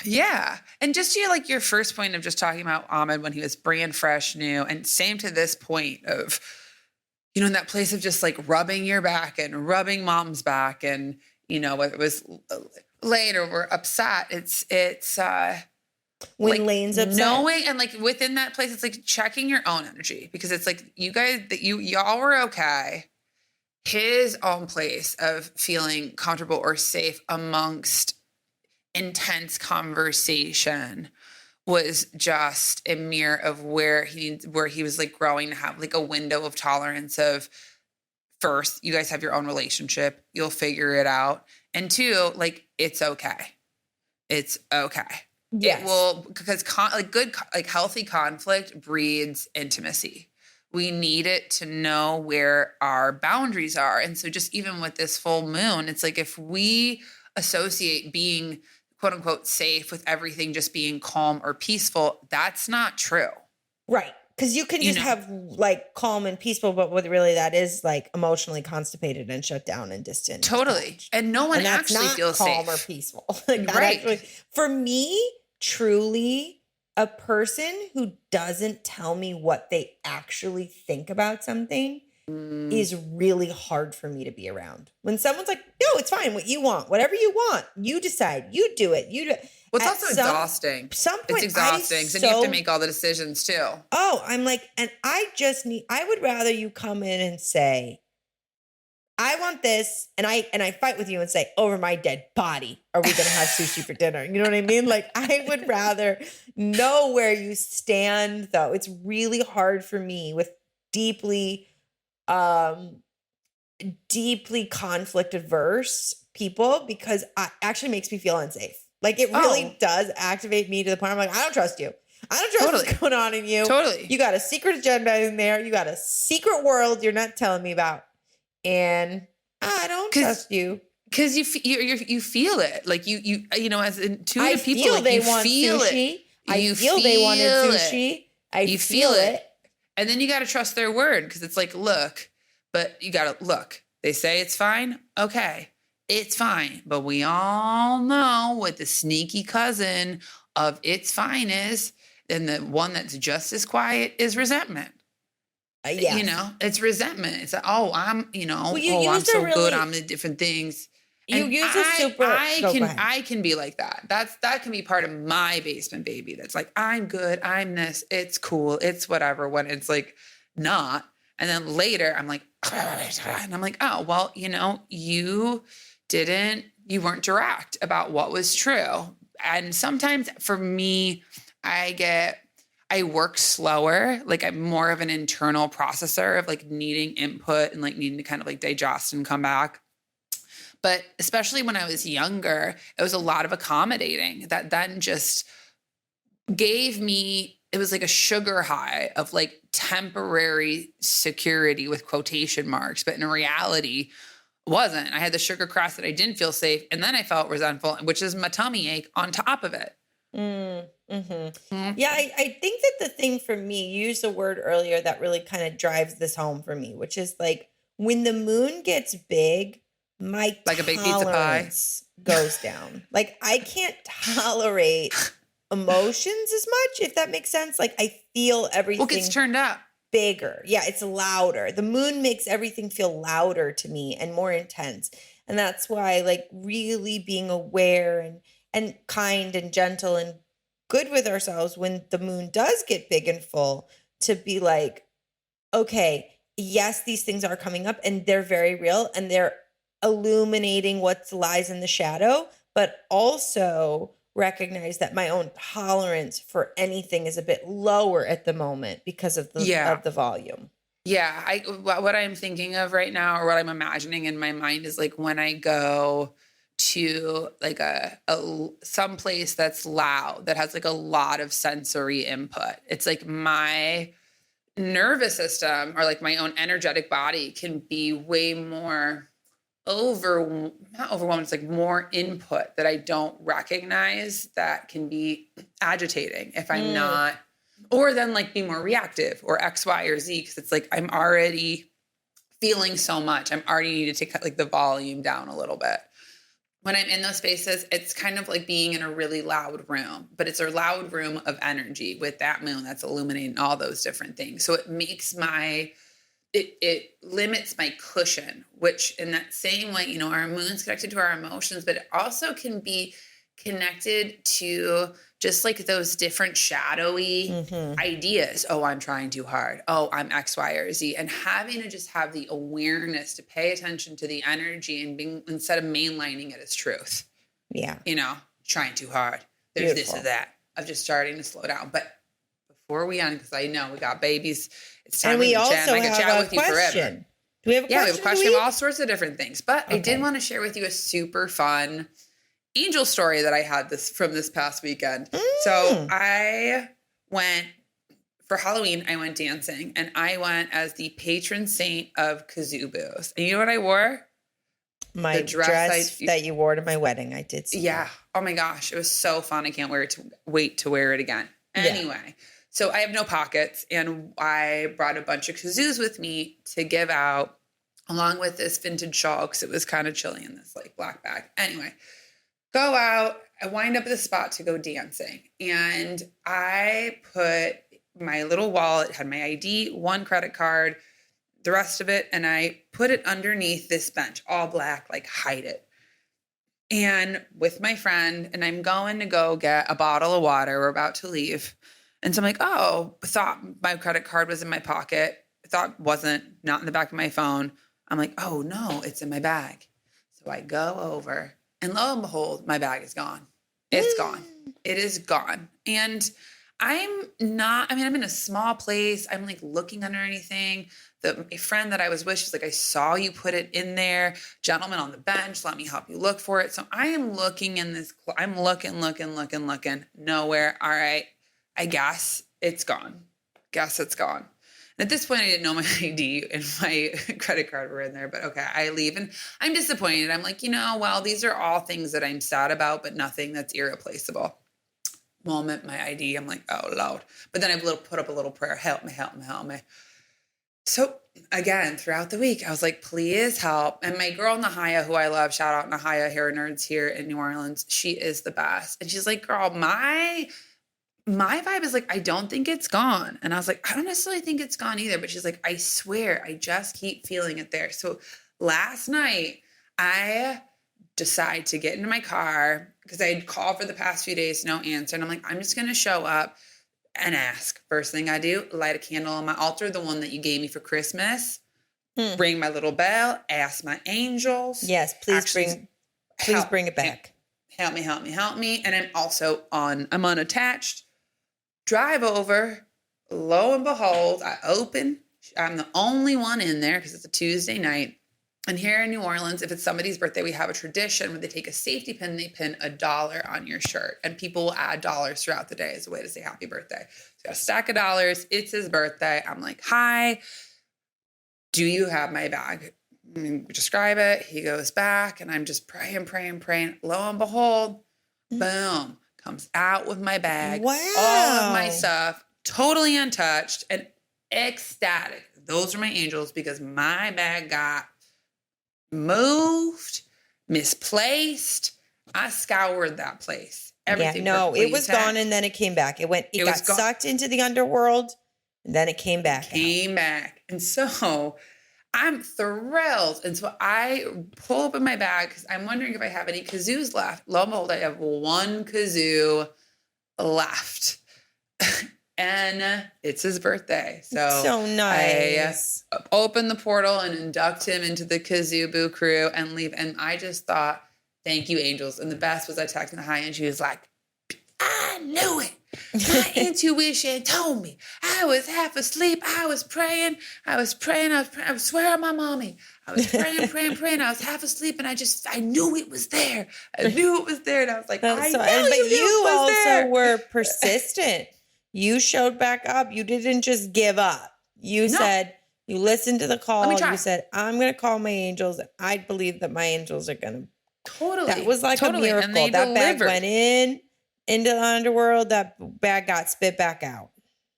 Yeah. And just your first point of just talking about Ahmed when he was brand fresh, new, and same to this point of, in that place of just like rubbing your back and rubbing mom's back and, whether it was Lane or we're upset, it's when like Lane's upset. Knowing and like within that place, it's like checking your own energy because it's like you guys that y'all were okay. His own place of feeling comfortable or safe amongst intense conversation was just a mirror of where he was like growing to have like a window of tolerance of first, you guys have your own relationship, you'll figure it out. And two, like, it's okay. It's okay. Yes. It will, because healthy conflict breeds intimacy. We need it to know where our boundaries are. And so just even with this full moon, it's like if we associate being quote unquote safe with everything just being calm or peaceful, that's not true. Right. Because you can just have like calm and peaceful, but what really that is like emotionally constipated and shut down and distant. Totally. And no one actually feels calm safe or peaceful. Like right. Actually, for me, truly, a person who doesn't tell me what they actually think about something is really hard for me to be around. When someone's like, no, it's fine. What you want, whatever you want, you decide, you do it. You do. Well, it's also exhausting. Some point, it's exhausting because then you have to make all the decisions too. Oh, I'm like, and I would rather you come in and say, I want this, and I fight with you and say, over my dead body, are we going to have sushi for dinner? You know what I mean? Like, I would rather know where you stand, though. It's really hard for me with deeply conflict averse people because it actually makes me feel unsafe. Like it really does activate me to the point I'm like, I don't trust you. I don't trust what's going on in you. Totally. You got a secret agenda in there. You got a secret world you're not telling me about. And I don't trust you. Because you feel it. Like you as intuitive people, like they you want feel sushi. it. I feel they wanted sushi. You feel it. And then you got to trust their word because it's like, look, but you got to look. They say it's fine. Okay, it's fine. But we all know what the sneaky cousin of it's fine is. And the one that's just as quiet is resentment. Yes. It's resentment. It's like, I'm so good on the different things. You use a super. I can be like that. That can be part of my basement baby. That's like, I'm good. I'm this. It's cool. It's whatever. When it's like not. And then later I'm like, and I'm like, oh, well, you weren't direct about what was true. And sometimes for me, I work slower. Like I'm more of an internal processor of like needing input and like needing to kind of like digest and come back. But especially when I was younger, it was a lot of accommodating that then just gave me, it was like a sugar high of like temporary security with quotation marks. But in reality, wasn't. I had the sugar crash that I didn't feel safe. And then I felt resentful, which is my tummy ache on top of it. Yeah, I think that the thing for me, you used a word earlier that really kind of drives this home for me, which is like when the moon gets big, my like a big pizza pie goes down. Like I can't tolerate emotions as much, if that makes sense. Like I feel everything. Well, gets turned up. Bigger. Yeah, it's louder. The moon makes everything feel louder to me and more intense. And that's why like really being aware and kind and gentle and good with ourselves when the moon does get big and full to be like, okay, yes, these things are coming up and they're very real and they're illuminating what lies in the shadow, but also recognize that my own tolerance for anything is a bit lower at the moment because of the volume. Yeah. What I'm thinking of right now, or what I'm imagining in my mind, is like when I go to like some place that's loud, that has like a lot of sensory input. It's like my nervous system, or like my own energetic body, can be way more not overwhelmed. It's like more input that I don't recognize, that can be agitating if I'm not, or then like be more reactive, or X, Y, or Z. Cause it's like, I'm already feeling so much. I'm already need to take like the volume down a little bit. When I'm in those spaces, it's kind of like being in a really loud room, but it's a loud room of energy with that moon that's illuminating all those different things. So it makes it limits my cushion, which in that same way, you know, our moon's connected to our emotions, but it also can be connected to just like those different shadowy ideas. Oh, I'm trying too hard. Oh, I'm X, Y, or Z. And having to just have the awareness to pay attention to the energy, and being, instead of mainlining it as truth. Yeah. You know, trying too hard. There's Beautiful. this or that, of just starting to slow down. But before we end, because I know we got babies, it's time and we to also chat. I could chat with you forever. Question. Do we have a question? Yeah, we have a question of all sorts of different things. But Okay. I did want to share with you a super fun angel story that I had from this past weekend. So I went for Halloween. I went dancing, and I went as the patron saint of kazoo booths. And you know what I wore? My dress that you wore to my wedding. I did see. Yeah. That. Oh my gosh, it was so fun. I can't wait to wear it again. Anyway, so I have no pockets, and I brought a bunch of kazoos with me to give out, along with this vintage shawl, because it was kind of chilly in this like black bag. Anyway, go out. I wind up at the spot to go dancing, and I put my little wallet, had my ID, one credit card, the rest of it, and I put it underneath this bench, all black, like hide it. And with my friend, and I'm going to go get a bottle of water. We're about to leave. And so I'm like, oh, I thought my credit card was in my pocket. I thought wasn't, not in the back of my phone. I'm like, oh no, it's in my bag. So I go over, and lo and behold, my bag is gone. It's gone. It is gone. And I'm in a small place. I'm like looking under anything. My friend that I was with, she's like, I saw you put it in there. Gentleman on the bench, let me help you look for it. So I am looking in this, I'm looking, nowhere. All right. I guess it's gone. And at this point, I didn't know my ID and my credit card were in there, but okay, I leave, and I'm disappointed. I'm like, well, these are all things that I'm sad about, but nothing that's irreplaceable. Moment, my ID, I'm like, oh Lord. But then I put up a little prayer, help me. So again, throughout the week, I was like, please help. And my girl, Nahaya, who I love, shout out Nahaya, Hair Nerds here in New Orleans. She is the best. And she's like, girl, my vibe is like, I don't think it's gone. And I was like, I don't necessarily think it's gone either. But she's like, I swear, I just keep feeling it there. So last night, I decide to get into my car, because I had called for the past few days, no answer. And I'm like, I'm just going to show up and ask. First thing I do, light a candle on my altar, the one that you gave me for Christmas. Ring my little bell, ask my angels. Yes, please bring it back. Help me. And I'm unattached. Drive over. Lo and behold, I open. I'm the only one in there because it's a Tuesday night. And here in New Orleans, if it's somebody's birthday, we have a tradition where they take a safety pin, they pin $1 on your shirt, and people will add dollars throughout the day as a way to say happy birthday. So got a stack of dollars. It's his birthday. I'm like, hi, do you have my bag? Describe it. He goes back, and I'm just praying. Lo and behold, boom, comes out with my bag. Wow. All of my stuff, totally untouched and ecstatic. Those are my angels, because my bag got moved, misplaced. I scoured that place. Everything. Yeah, no, it was gone, and then it came back. It got sucked into the underworld, and then it came back. And so I'm thrilled. And so I pull open my bag, because I'm wondering if I have any kazoos left. Lo and behold, I have one kazoo left. and it's his birthday. So nice. I open the portal and induct him into the Kazubu crew and leave. And I just thought, thank you, angels. And the best was I texted Hi, and she was like, I knew it. My intuition told me. I was half asleep. I was praying. I was swearing on my mommy. I was praying. I was half asleep, and I knew it was there. I knew it was there. And I was like, But you also also were persistent. You showed back up. You didn't just give up. You said, you listened to the call. You said, I'm going to call my angels. And I believe that my angels are going to. Totally. That was like a miracle. And they that delivered. bag went into the underworld. That bag got spit back out.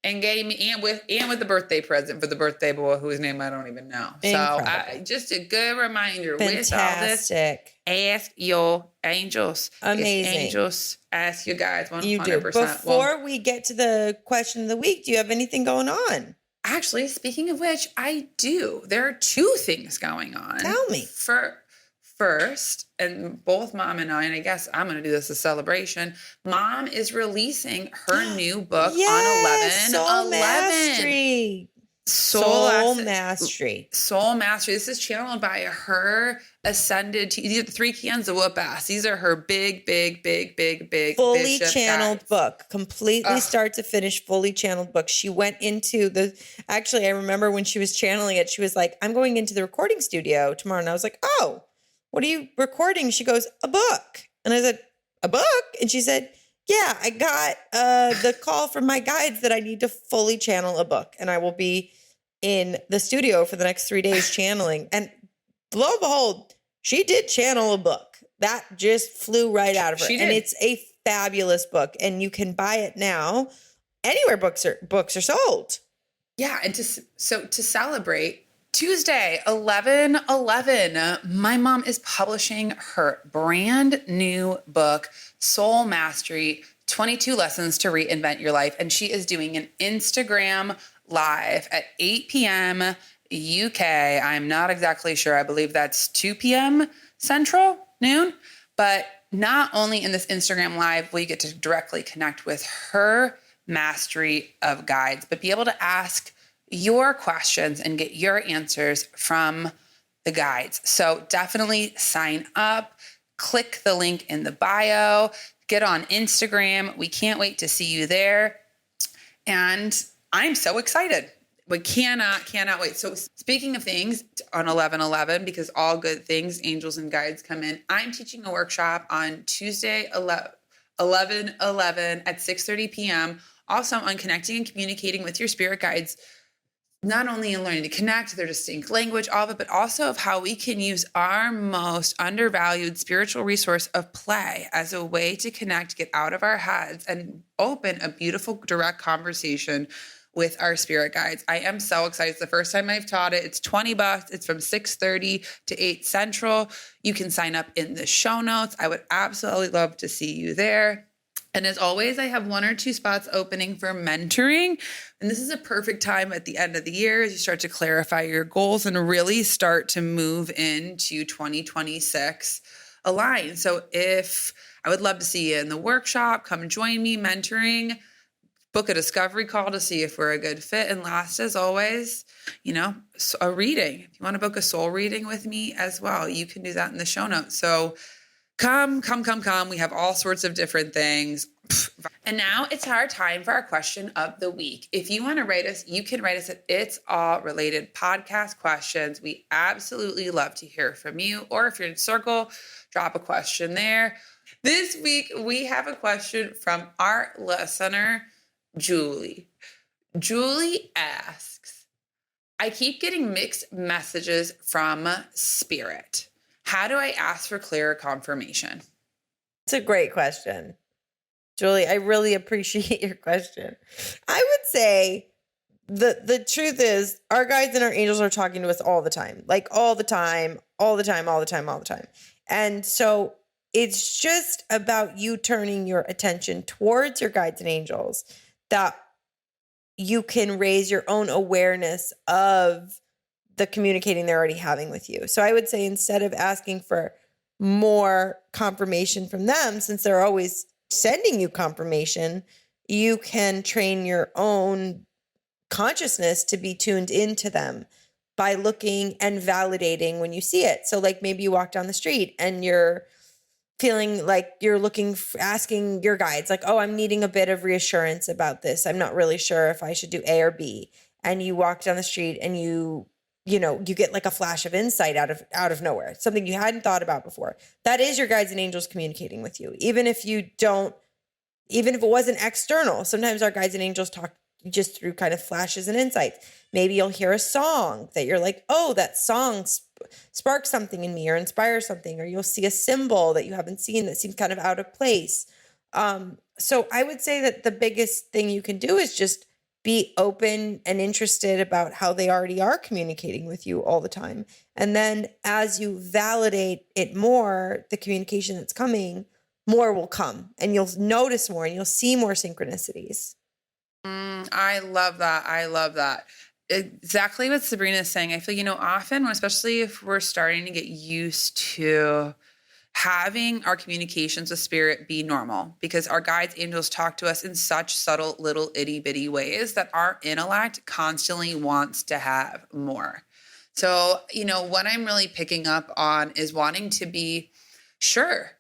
And gave me, and with the birthday present for the birthday boy whose name I don't even know. Incredible. So just a good reminder. Fantastic. With all this, ask your angels. Amazing. It's angels, ask your guides 100%. You do. Before we get to the question of the week, do you have anything going on? Actually, speaking of which, I do. There are 2 things going on. Tell me. First, and both Mom and I guess I'm going to do this as a celebration. Mom is releasing her new book on 11/11. Soul Mastery. Soul Mastery. Soul Mastery. This is channeled by her ascended. These are the 3 cans of whoop ass. These are her big fully channeled book. Completely start to finish, fully channeled book. She went into actually, I remember when she was channeling it, she was like, I'm going into the recording studio tomorrow. And I was like, oh, what are you recording? She goes, a book. And I said, a book? And she said, yeah, I got the call from my guides that I need to fully channel a book. And I will be in the studio for the next 3 days channeling. And lo and behold, she did channel a book. That just flew right out of her. And it's a fabulous book. And you can buy it now anywhere books are sold. Yeah. And to celebrate, Tuesday, 11/11, my mom is publishing her brand new book, Soul Mastery, 22 Lessons to Reinvent Your Life. And she is doing an Instagram live at 8 p.m. UK. I'm not exactly sure. I believe that's 2 p.m. Central, noon. But not only in this Instagram live will you get to directly connect with her mastery of guides, but be able to ask your questions and get your answers from the guides. So definitely sign up, click the link in the bio, get on Instagram. We can't wait to see you there. And I'm so excited. We cannot wait. So speaking of things on 11/11, because all good things, angels and guides come in, I'm teaching a workshop on Tuesday, 11/11 at 6:30 p.m. Also on connecting and communicating with your spirit guides, not only in learning to connect their distinct language, all of it, but also of how we can use our most undervalued spiritual resource of play as a way to connect, get out of our heads, and open a beautiful, direct conversation with our spirit guides. I am so excited. It's the first time I've taught it. It's $20. It's from 6:30 to 8 Central. You can sign up in the show notes. I would absolutely love to see you there. And as always, I have 1 or 2 spots opening for mentoring. And this is a perfect time at the end of the year as you start to clarify your goals and really start to move into 2026 aligned. So I would love to see you in the workshop, come join me mentoring, book a discovery call to see if we're a good fit. And last, as always, a reading. If you want to book a soul reading with me as well, you can do that in the show notes. So come. We have all sorts of different things. And now it's our time for our question of the week. If you want to write us, you can write us at It's All Related Podcast Questions. We absolutely love to hear from you. Or if you're in Circle, drop a question there. This week, we have a question from our listener, Julie. Julie asks, I keep getting mixed messages from spirit. How do I ask for clearer confirmation? It's a great question. Julie, I really appreciate your question. I would say the truth is our guides and our angels are talking to us all the time, like all the time. And so it's just about you turning your attention towards your guides and angels that you can raise your own awareness of the communicating they're already having with you. So I would say instead of asking for more confirmation from them, since they're always sending you confirmation, you can train your own consciousness to be tuned into them by looking and validating when you see it. So like maybe you walk down the street and you're feeling like you're asking your guides, like, oh, I'm needing a bit of reassurance about this. I'm not really sure if I should do A or B. And you walk down the street and you get like a flash of insight out of nowhere, something you hadn't thought about before. That is your guides and angels communicating with you. Even if it wasn't external, sometimes our guides and angels talk just through kind of flashes and insights. Maybe you'll hear a song that you're like, oh, that song sparks something in me or inspires something, or you'll see a symbol that you haven't seen that seems kind of out of place. So I would say that the biggest thing you can do is just be open and interested about how they already are communicating with you all the time. And then as you validate it more, the communication that's coming, more will come and you'll notice more and you'll see more synchronicities. I love that. I love that. Exactly what Sabrina is saying. I feel, often, especially if we're starting to get used to having our communications with spirit be normal, because our guides, angels talk to us in such subtle little itty bitty ways that our intellect constantly wants to have more. So, what I'm really picking up on is wanting to be sure.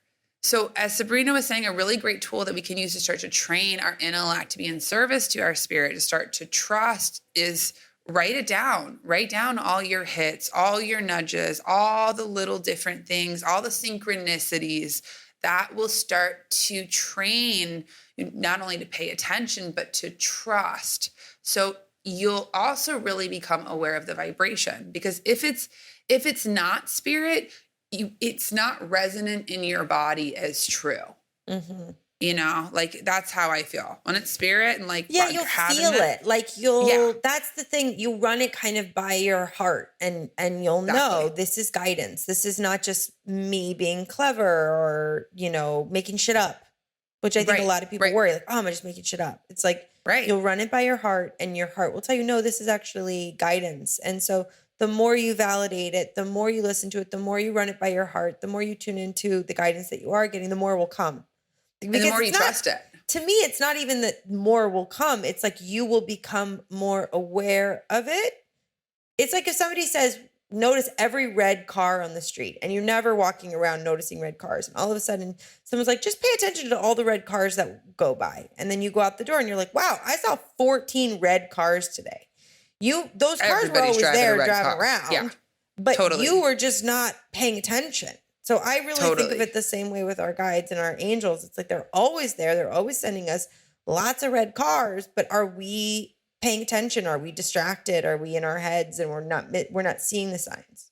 So as Sabrina was saying, a really great tool that we can use to start to train our intellect to be in service to our spirit, to start to trust, is write it down. Write down all your hits, all your nudges, all the little different things, all the synchronicities that will start to train not only to pay attention, but to trust. So you'll also really become aware of the vibration, because if it's not spirit, it's not resonant in your body as true. Mm-hmm. That's how I feel when it's spirit and you'll feel it. That's the thing. You run it kind of by your heart and you'll know this is guidance. This is not just me being clever or, making shit up, which I think a lot of people worry, like, oh, I'm just making shit up. It's like, you'll run it by your heart and your heart will tell you, no, this is actually guidance. And so the more you validate it, the more you listen to it, the more you run it by your heart, the more you tune into the guidance that you are getting, the more will come. Because and the more you trust it. To me, it's not even that more will come. It's like you will become more aware of it. It's like if somebody says, notice every red car on the street, and you're never walking around noticing red cars. And all of a sudden, someone's like, just pay attention to all the red cars that go by. And then you go out the door and you're like, wow, I saw 14 red cars today. Those cars were always there driving around, but you were just not paying attention. So I really think of it the same way with our guides and our angels. It's like they're always there. They're always sending us lots of red cars, but are we paying attention? Are we distracted? Are we in our heads and we're not seeing the signs?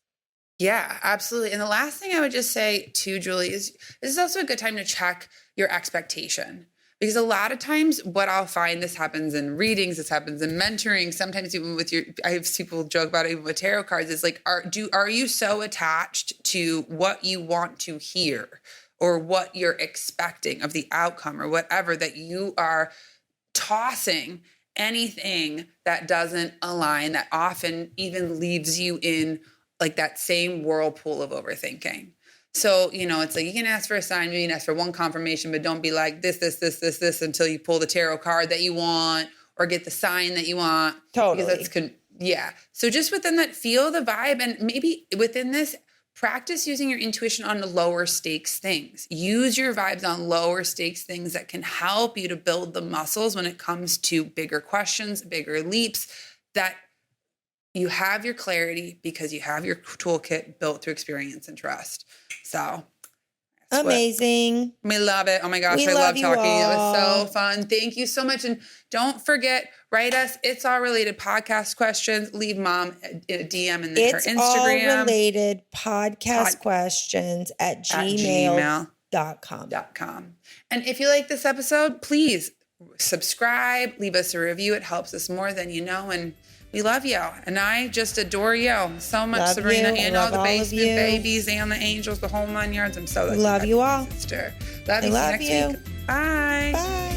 Yeah, absolutely. And the last thing I would just say too, Julie, is this is also a good time to check your expectation. Because a lot of times what I'll find, this happens in readings, this happens in mentoring, sometimes even I have people joke about it even with tarot cards, is like, are you so attached to what you want to hear or what you're expecting of the outcome or whatever, that you are tossing anything that doesn't align, that often even leaves you in like that same whirlpool of overthinking. So, it's like you can ask for a sign, you can ask for one confirmation, but don't be like this until you pull the tarot card that you want or get the sign that you want. Totally. Because So just within that, feel the vibe, and maybe within this, practice using your intuition on the lower stakes things. Use your vibes on lower stakes things that can help you to build the muscles when it comes to bigger questions, bigger leaps, that you have your clarity because you have your toolkit built through experience and trust. So amazing. We love it. Oh my gosh, I love talking. It was so fun. Thank you so much. And don't forget, write us It's All Related podcast questions. Leave Mom a DM in her Instagram. It's All Related podcast questions at gmail.com. And if you like this episode, please subscribe, leave us a review. It helps us more than you know. And we love you. And I just adore you so much, love Sabrina, and all the basement babies and the angels, the whole 9 yards. I'm so lucky. Love you all. Sister. Love you. See you next week. Bye. Bye.